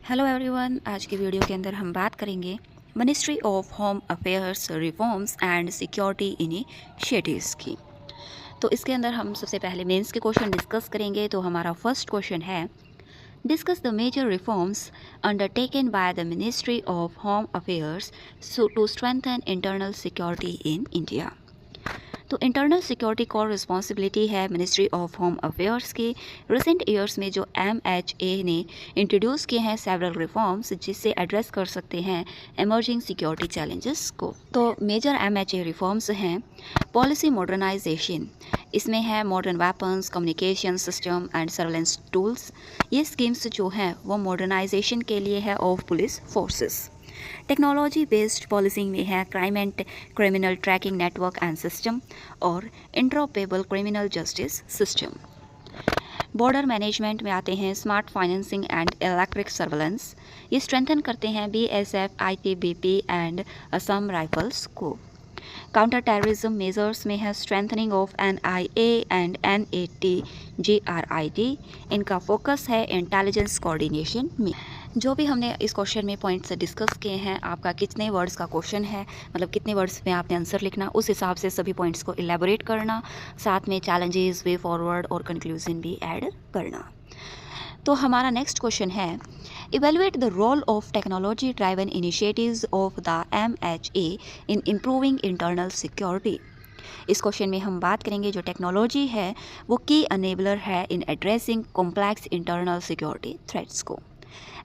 Hello everyone, आज की video के अंदर हम बात करेंगे ministry of home affairs reforms and security initiatives की। तो इसके अंदर हम सबसे पहले मेंस के क्वेश्चन डिस्कस करेंगे। तो हमारा फर्स्ट क्वेश्चन है, discuss the major reforms undertaken by the ministry of home affairs to strengthen internal security in India. तो इंटरनल सिक्योरिटी कोर रिस्पॉन्सिबिलिटी है मिनिस्ट्री ऑफ होम अफेयर्स की। रिसेंट ईयर्स में जो MHA ने इंट्रोड्यूस किए हैं several reforms जिससे address कर सकते हैं एमर्जिंग सिक्योरिटी चैलेंजेस को। तो मेजर MHA रिफॉर्म्स हैं पॉलिसी मॉडर्नाइजेशन, इसमें है modern weapons, communication system and surveillance tools. ये स्कीम्स जो हैं वो मॉडर्नाइजेशन के लिए है of police forces. Technology based policing में है crime and criminal tracking network and system और interoperable criminal justice system. Border management में आते हैं smart financing and electric surveillance. ये स्ट्रेंथन करते हैं BSF, ITBP and Assam rifles को। काउंटर टेररिज्म मेजर्स में है strengthening of NIA and NATGRID। इनका फोकस है इंटेलिजेंस कोऑर्डिनेशन में। जो भी हमने इस क्वेश्चन में पॉइंट्स डिस्कस किए हैं, आपका कितने वर्ड्स का क्वेश्चन है, मतलब कितने वर्ड्स में आपने आंसर लिखना, उस हिसाब से सभी पॉइंट्स को इलेबोरेट करना, साथ में चैलेंजेस, वे फॉरवर्ड और कंक्लूजन भी ऐड करना। तो हमारा नेक्स्ट क्वेश्चन है, evaluate the role of technology driven initiatives of the MHA in improving internal security. इस क्वेश्चन में हम बात करेंगे जो टेक्नोलॉजी है वो की अनेबलर है in addressing complex internal security threats को।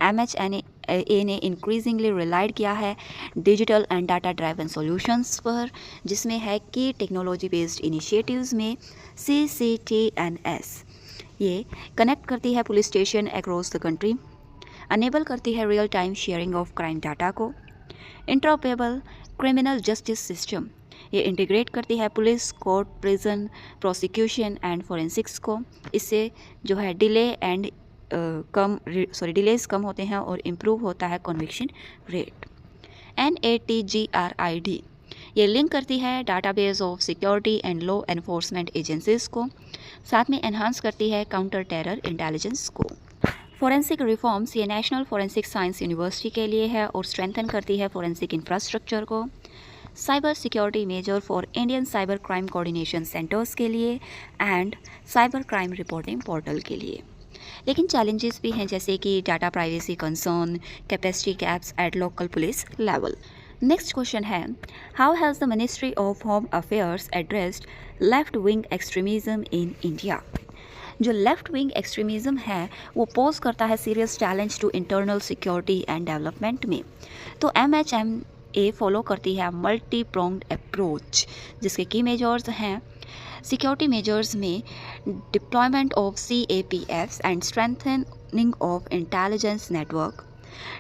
MHA ने इंक्रीजिंगली रिलाइड किया है digital and data driven solutions पर, जिसमें है की टेक्नोलॉजी बेस्ड इनिशिएटिव्स में CCTNS। ये कनेक्ट करती है police station across the country, enable करती है real time sharing of crime data को। इंटरऑपरेबल क्रिमिनल जस्टिस सिस्टम, ये इंटीग्रेट करती है police, court, prison, prosecution and forensics को। इससे जो है डिलेज कम होते हैं और इम्प्रूव होता है कन्विक्शन रेट। NATGRID, ये लिंक करती है database of security and law enforcement agencies को, साथ में एनहांस करती है काउंटर टेरर इंटेलिजेंस को। फोरेंसिक रिफॉर्म्स, ये नेशनल फोरेंसिक साइंस यूनिवर्सिटी के लिए है और स्ट्रेंथन करती है फोरेंसिक इंफ्रास्ट्रक्चर को। Cyber security measure for Indian cyber crime coordination centres के लिए and cyber crime reporting portal के लिए। लेकिन चैलेंजेस भी हैं जैसे कि data privacy concern, capacity gaps at local police level. Next question है, how has the ministry of home affairs addressed left wing extremism in India. जो लेफ्ट विंग एक्सट्रीमिज्म है वो पोज करता है serious challenge to internal security and development में। तो MHA follow करती है मल्टी प्रोंग्ड अप्रोच, जिसके की मेजर्स हैं सिक्योरिटी मेजर्स में deployment of CAPFs and strengthening of intelligence network.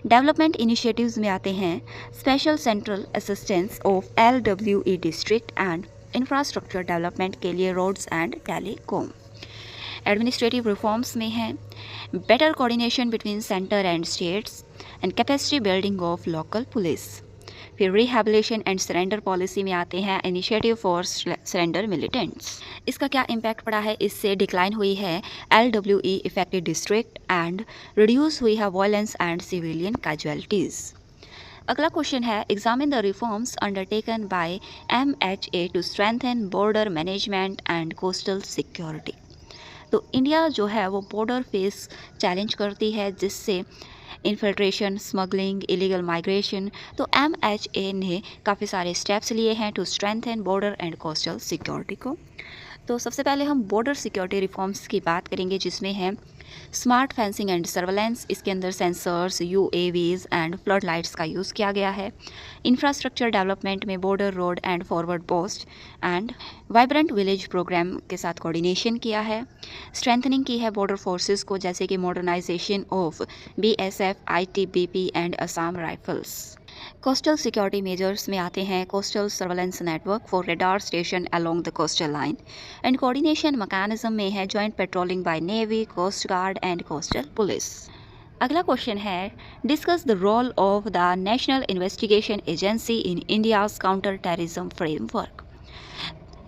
Development initiatives में आते हैं special central assistance of LWE district and infrastructure development के लिए roads and telecom. Administrative reforms में है better coordination between centre and states and capacity building of local police. फिर rehabilitation and surrender policy में आते हैं इनिशिएटिव फॉर सरेंडर मिलिटेंट्स। इसका क्या इम्पैक्ट पड़ा है, इससे डिक्लाइन हुई है LWE affected district and reduce हुई है वायलेंस एंड सिविलियन कैजुअलिटीज़। अगला क्वेश्चन है, examine the reforms undertaken by MHA to strengthen border management and coastal security. तो इंडिया जो है वो बॉर्डर फेस चैलेंज करती है, जिससे इन्फिल्ट्रेशन, स्मगलिंग, इलीगल माइग्रेशन। तो MHA ने काफ़ी सारे स्टेप्स लिए हैं to strengthen border and coastal security को। तो सबसे पहले हम बॉर्डर सिक्योरिटी रिफॉर्म्स की बात करेंगे, जिसमें है स्मार्ट फेंसिंग एंड सर्वेलेंस। इसके अंदर sensors, UAVs and flood lights का यूज़ किया गया है। इंफ्रास्ट्रक्चर डेवलपमेंट में border road and forward post and vibrant village programme के साथ कोऑर्डिनेशन किया है। स्ट्रेंथनिंग की है बॉर्डर फोर्सेस को, जैसे कि modernization of BSF, ITBP and Assam Rifles. Coastal security measures में आते हैं coastal surveillance network for radar station along the coastal line and coordination mechanism में है joint patrolling by navy, coast guard and coastal police. अगला question है, discuss the role of the national investigation agency in India's counter terrorism framework.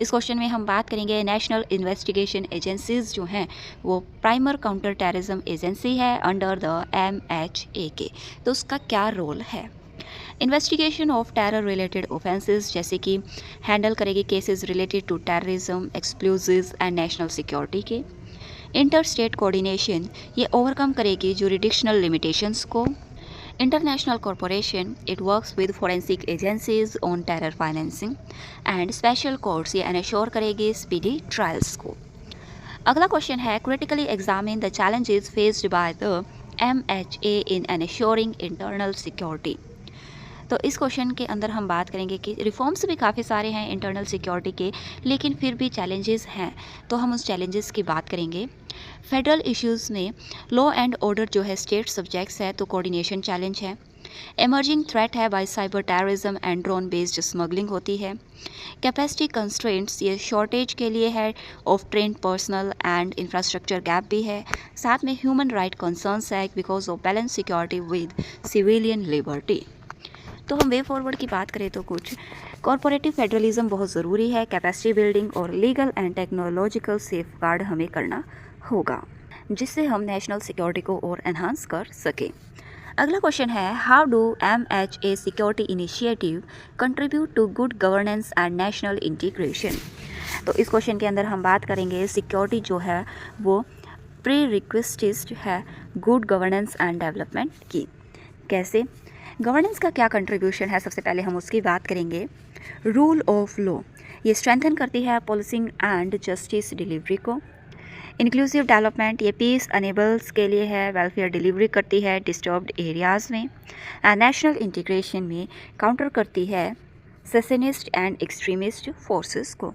इस question में हम बात करेंगे national investigation agencies जो हैं वो प्राइमर काउंटर टेररिज्म एजेंसी है अंडर द MHA के। तो उसका क्या रोल है? Investigation of terror related offences जैसे कि हैंडल करेगी cases related to terrorism, explosives and national security के। इंटर स्टेट कोऑर्डिनेशन ये ओवरकम करेगी जुरिडिक्शनल लिमिटेशंस को। International corporation it works with forensic agencies on terror financing and special courts ये ensure करेगी speedy trials को। अगला question है critically examine the challenges faced by the MHA in ensuring internal security. तो इस question के अंदर हम बात करेंगे कि रिफॉर्म्स भी काफ़ी सारे हैं इंटरनल सिक्योरिटी के, लेकिन फिर भी चैलेंजेस हैं, तो हम उस चैलेंजेस की बात करेंगे। फेडरल इश्यूज़ में लॉ एंड ऑर्डर जो है स्टेट सब्जेक्ट्स है, तो कोऑर्डिनेशन चैलेंज है। एमर्जिंग थ्रेट है bye cyber terrorism and drone based smuggling होती है। कैपेसिटी कंस्ट्रेंट्स ये शॉर्टेज के लिए है of trend personal and infrastructure gap भी है। साथ में ह्यूमन राइट कंसर्न्स है because of balance security with civilian liberty. तो हम वे फॉरवर्ड की बात करें तो कुछ कॉरपोरेटिव फेडरलिज्म बहुत ज़रूरी है, कैपेसिटी बिल्डिंग और लीगल एंड टेक्नोलॉजिकल सेफगार्ड हमें करना होगा जिससे हम नेशनल सिक्योरिटी को और एनहांस कर सकें। अगला क्वेश्चन है how do MHA security initiative contribute to good governance and national integration. तो इस क्वेश्चन के अंदर हम बात करेंगे सिक्योरिटी जो है वो प्री रिक्वेस्ट है गुड गवर्नेंस एंड डेवलपमेंट की। कैसे? गवर्नेंस का क्या कंट्रीब्यूशन है, सबसे पहले हम उसकी बात करेंगे। रूल ऑफ लॉ ये स्ट्रेंथन करती है पुलिसिंग एंड जस्टिस डिलीवरी को। इंक्लूसिव डेवलपमेंट ये पीस अनेबल्स के लिए है, वेलफेयर डिलीवरी करती है डिस्टर्ब्ड एरियाज़ में। नेशनल इंटीग्रेशन में काउंटर करती है सेसेनिस्ट एंड एक्सट्रीमिस्ट फोर्सेस को।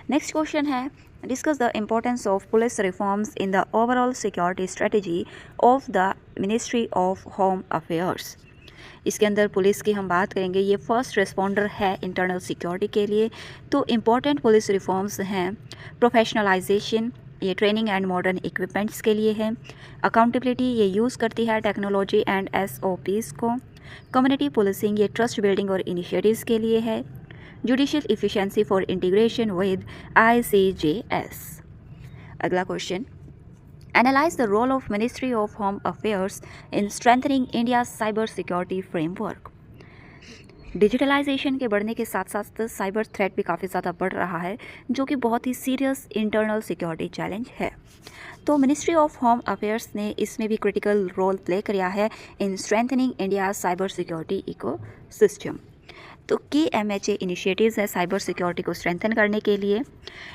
नेक्स्ट क्वेश्चन है discuss the importance of police reforms in the overall security strategy of the ministry of home affairs. इसके अंदर पुलिस की हम बात करेंगे, ये फर्स्ट रिस्पॉन्डर है इंटरनल सिक्योरिटी के लिए। तो इम्पॉर्टेंट पुलिस रिफॉर्म्स हैं प्रोफेशनलाइजेशन ये ट्रेनिंग एंड मॉडर्न इक्विपमेंट्स के लिए है। अकाउंटेबिलिटी ये यूज़ करती है टेक्नोलॉजी एंड SOPs को। कम्युनिटी पुलिसिंग ये ट्रस्ट बिल्डिंग और इनिशिएटिव्स के लिए है। Judicial efficiency for integration with ICJS। अगला question Analyze the role of Ministry of Home Affairs in strengthening India's cyber security framework. Digitalization के बढ़ने के साथ साथ साइबर थ्रेट भी काफ़ी ज़्यादा बढ़ रहा है जो कि बहुत ही सीरियस इंटरनल सिक्योरिटी चैलेंज है। तो मिनिस्ट्री ऑफ होम अफेयर्स ने इसमें भी क्रिटिकल रोल प्ले किया है in strengthening India cyber security ecosystem. तो की MHA इनिशिएटिव्स है साइबर सिक्योरिटी को स्ट्रेंथन करने के लिए।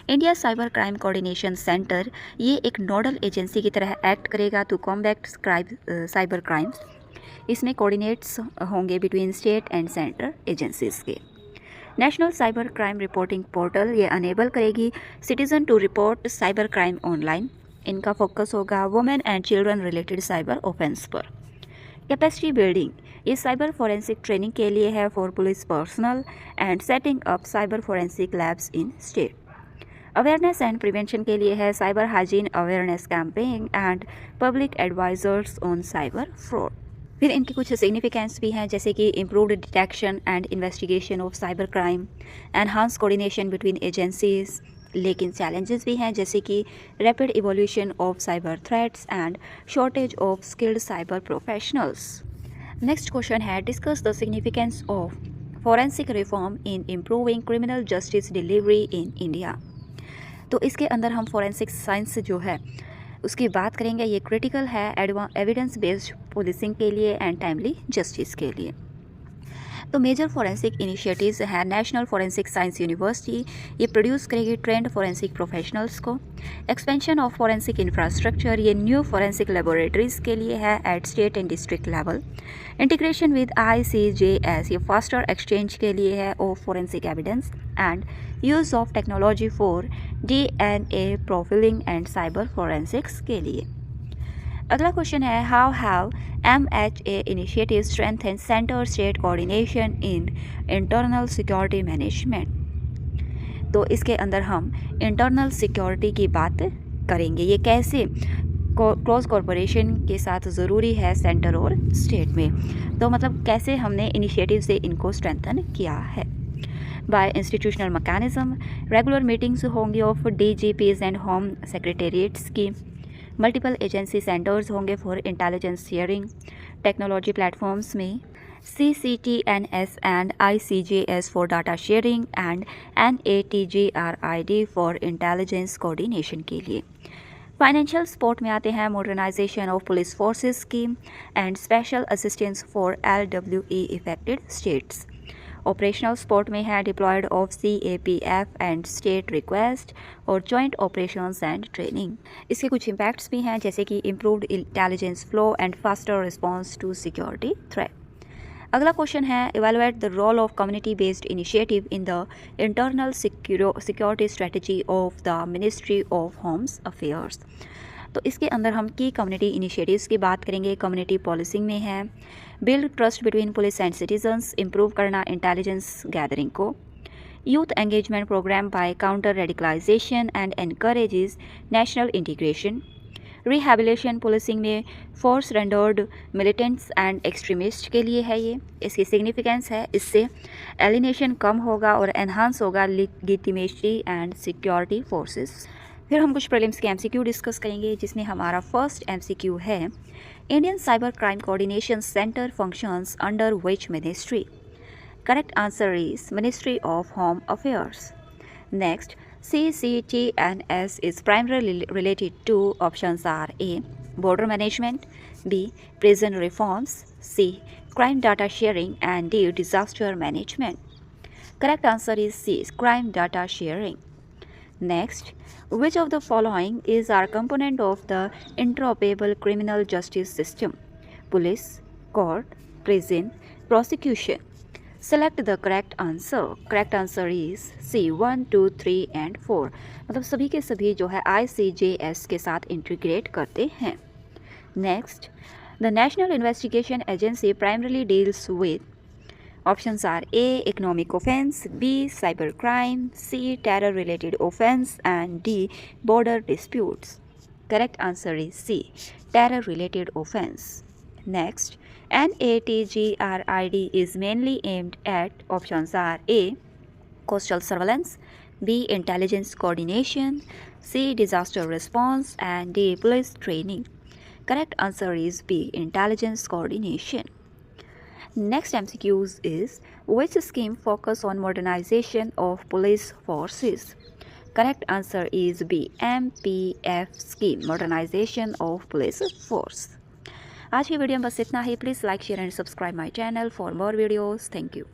India cyber crime coordination centre ये एक नोडल एजेंसी की तरह एक्ट करेगा टू कॉम्बैट साइबर क्राइम्स। इसमें कोऑर्डिनेट्स होंगे between state and centre agencies के। National cyber crime reporting portal ये अनेबल करेगी citizen to report cyber crime online. इनका फोकस होगा women and children related cyber offence पर। कैपेसिटी बिल्डिंग ये cyber forensic training के लिए है for police personnel and setting up cyber forensic labs in state. Awareness and prevention के लिए है cyber hygiene awareness campaign and public advisers on cyber fraud. फिर इनकी कुछ सिग्निफिकेंस भी हैं जैसे कि improved detection and investigation of cyber crime, enhance coordination between agencies. लेकिन चैलेंजेस भी हैं जैसे कि rapid evolution of cyber threats and shortage of skilled cyber professionals. Next question है discuss the significance of forensic reform in improving criminal justice delivery in India. तो इसके अंदर हम फोरेंसिक साइंस जो है उसकी बात करेंगे। ये क्रिटिकल है एविडेंस बेस्ड पुलिसिंग के लिए एंड टाइमली जस्टिस के लिए। तो मेजर फोरेंसिक इनिशिएटिव्स हैं नेशनल फोरेंसिक साइंस यूनिवर्सिटी ये प्रोड्यूस करेगी ट्रेंड फोरेंसिक प्रोफेशनल्स को। एक्सपेंशन ऑफ फोरेंसिक इंफ्रास्ट्रक्चर ये न्यू फोरेंसिक लेबोरेटरीज के लिए है at state and district level. Integration with ICJS ये फास्टर एक्सचेंज के लिए है of forensic evidence and use of technology for DNA profiling and cyber forensics के लिए। अगला क्वेश्चन है how have MHA initiative strengthen centre state coordination in internal security management. तो इसके अंदर हम इंटरनल सिक्योरिटी की बात करेंगे। ये कैसे क्लोज कॉरपोरेशन के साथ ज़रूरी है सेंटर और स्टेट में। तो मतलब कैसे हमने इनिशिएटिव से इनको स्ट्रेंथन किया है। By institutional mechanism, regular meetings होंगी of DGPs and home secretariats की, मल्टीपल एजेंसी सेंटर्स होंगे for intelligence sharing, technology platforms में CCTNS and ICJS for data sharing and NATGRID for intelligence coordination के लिए। फाइनेंशियल सपोर्ट में आते हैं modernization of police forces scheme and special assistance for LWE affected states. Operational support में है deployed of CAPF and state request और joint operations and training. इसके कुछ इम्पैक्ट्स भी हैं जैसे कि improved intelligence flow and faster response to security threat. अगला क्वेश्चन है evaluate the role of community based initiative in the internal security strategy of the ministry of homes affairs. तो इसके अंदर हम की कम्युनिटी इनिशिएटिव्स की बात करेंगे। कम्युनिटी पॉलिसिंग में है build trust between police and citizens, improve करना इंटेलिजेंस गैदरिंग को, youth engagement programme by counter radicalization and encourages national integration, rehabilitation policing में force rendered militants and extremist के लिए है। ये इसकी सिग्निफिकेंस है, इससे एलिनेशन कम होगा और एनहांस होगा लेजिटिमेसी एंड सिक्योरिटी फोर्सेस। फिर हम कुछ प्रीलिम्स के MCQ डिस्कस करेंगे जिसमें हमारा फर्स्ट MCQ है Indian cyber crime coordination centre functions under which ministry. Correct answer is ministry of home affairs. Next, CCTNS is primarily related to options are A. Border management, B. Prison reforms, C. Crime data sharing and D. Disaster management. Correct answer is C. Crime data sharing. Next, which of the following is our component of the interoperable criminal justice system? Police, court, prison, prosecution. Select the correct answer. Correct answer is C 1, 2, 3 and 4। मतलब सभी के सभी जो है ICJS के साथ integrate करते हैं। Next, the National Investigation Agency primarily deals with options are A. Economic offense, B. Cyber crime, C. Terror related offense and D. Border disputes. Correct answer is C. Terror related offense. Next, NATGRID is mainly aimed at options are A. Coastal surveillance, B. Intelligence coordination, C. Disaster response and D. Police training. Correct answer is B. Intelligence coordination. Next MCQs is which scheme focus on modernization of police forces? Correct answer is B. MPF scheme, modernization of police force. आज की video में बस इतना ही। Please like share and subscribe my channel for more videos. Thank you.